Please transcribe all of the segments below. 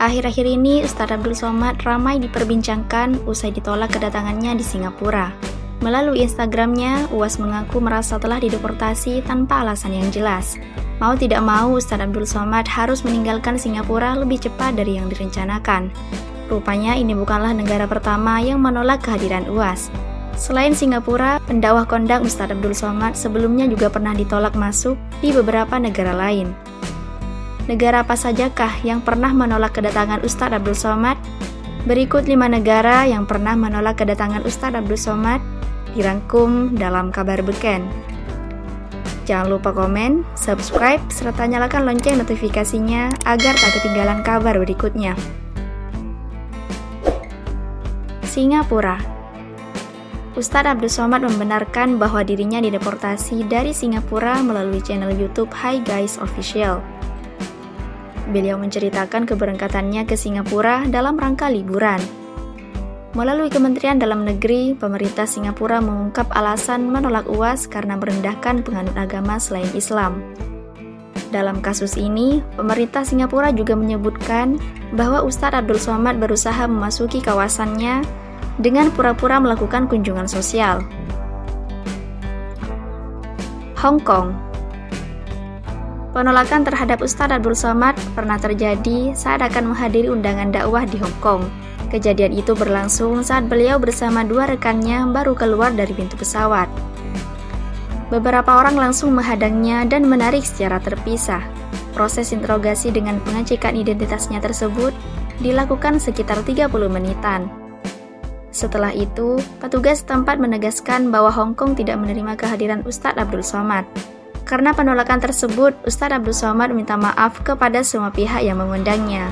Akhir-akhir ini, Ustadz Abdul Somad ramai diperbincangkan usai ditolak kedatangannya di Singapura. Melalui Instagramnya, UAS mengaku merasa telah dideportasi tanpa alasan yang jelas. Mau tidak mau, Ustadz Abdul Somad harus meninggalkan Singapura lebih cepat dari yang direncanakan. Rupanya ini bukanlah negara pertama yang menolak kehadiran UAS. Selain Singapura, pendakwah kondang Ustadz Abdul Somad sebelumnya juga pernah ditolak masuk di beberapa negara lain. Negara apa sajakah yang pernah menolak kedatangan Ustadz Abdul Somad? Berikut 5 negara yang pernah menolak kedatangan Ustadz Abdul Somad dirangkum dalam kabar beken. Jangan lupa komen, subscribe, serta nyalakan lonceng notifikasinya agar tak ketinggalan kabar berikutnya. Singapura. Ustadz Abdul Somad membenarkan bahwa dirinya dideportasi dari Singapura melalui channel YouTube Hi Guys Official. Beliau menceritakan keberangkatannya ke Singapura dalam rangka liburan. Melalui Kementerian Dalam Negeri, pemerintah Singapura mengungkap alasan menolak UAS karena merendahkan penganut agama selain Islam. Dalam kasus ini, pemerintah Singapura juga menyebutkan bahwa Ustadz Abdul Somad berusaha memasuki kawasannya dengan pura-pura melakukan kunjungan sosial. Hong Kong. Penolakan terhadap Ustadz Abdul Somad pernah terjadi saat akan menghadiri undangan dakwah di Hong Kong. Kejadian itu berlangsung saat beliau bersama 2 rekannya baru keluar dari pintu pesawat. Beberapa orang langsung menghadangnya dan menarik secara terpisah. Proses interogasi dengan pengecekan identitasnya tersebut dilakukan sekitar 30 menitan. Setelah itu, petugas setempat menegaskan bahwa Hong Kong tidak menerima kehadiran Ustadz Abdul Somad. Karena penolakan tersebut, Ustadz Abdul Somad minta maaf kepada semua pihak yang mengundangnya.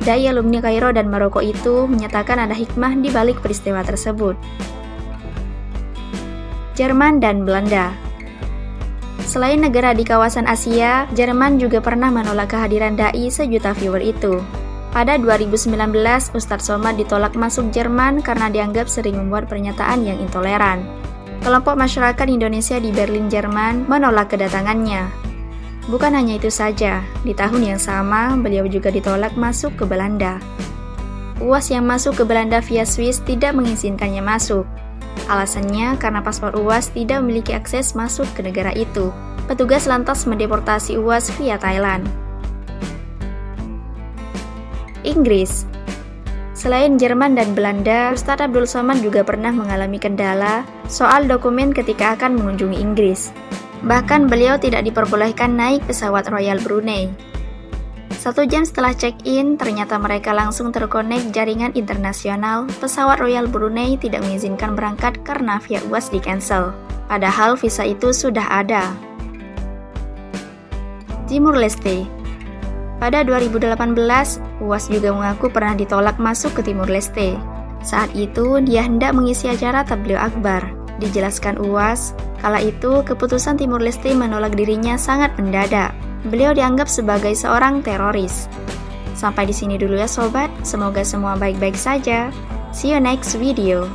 Dai alumni Kairo dan Maroko itu menyatakan ada hikmah di balik peristiwa tersebut. Jerman dan Belanda. Selain negara di kawasan Asia, Jerman juga pernah menolak kehadiran dai sejuta viewer itu. Pada 2019, Ustadz Somad ditolak masuk Jerman karena dianggap sering membuat pernyataan yang intoleran. Kelompok masyarakat Indonesia di Berlin, Jerman menolak kedatangannya. Bukan hanya itu saja, di tahun yang sama beliau juga ditolak masuk ke Belanda. UAS yang masuk ke Belanda via Swiss tidak mengizinkannya masuk. Alasannya karena paspor UAS tidak memiliki akses masuk ke negara itu. Petugas lantas mendeportasi UAS via Thailand. Inggris. Selain Jerman dan Belanda, Ustadz Abdul Somad juga pernah mengalami kendala soal dokumen ketika akan mengunjungi Inggris. Bahkan beliau tidak diperbolehkan naik pesawat Royal Brunei. 1 jam setelah check-in, ternyata mereka langsung terkonek jaringan internasional. Pesawat Royal Brunei tidak mengizinkan berangkat karena via UAS di-cancel. Padahal visa itu sudah ada. Timur Leste. Pada 2018, UAS juga mengaku pernah ditolak masuk ke Timur Leste. Saat itu, dia hendak mengisi acara Tabligh Akbar. Dijelaskan UAS, kala itu keputusan Timur Leste menolak dirinya sangat mendadak. Beliau dianggap sebagai seorang teroris. Sampai di sini dulu ya sobat, semoga semua baik-baik saja. See you next video.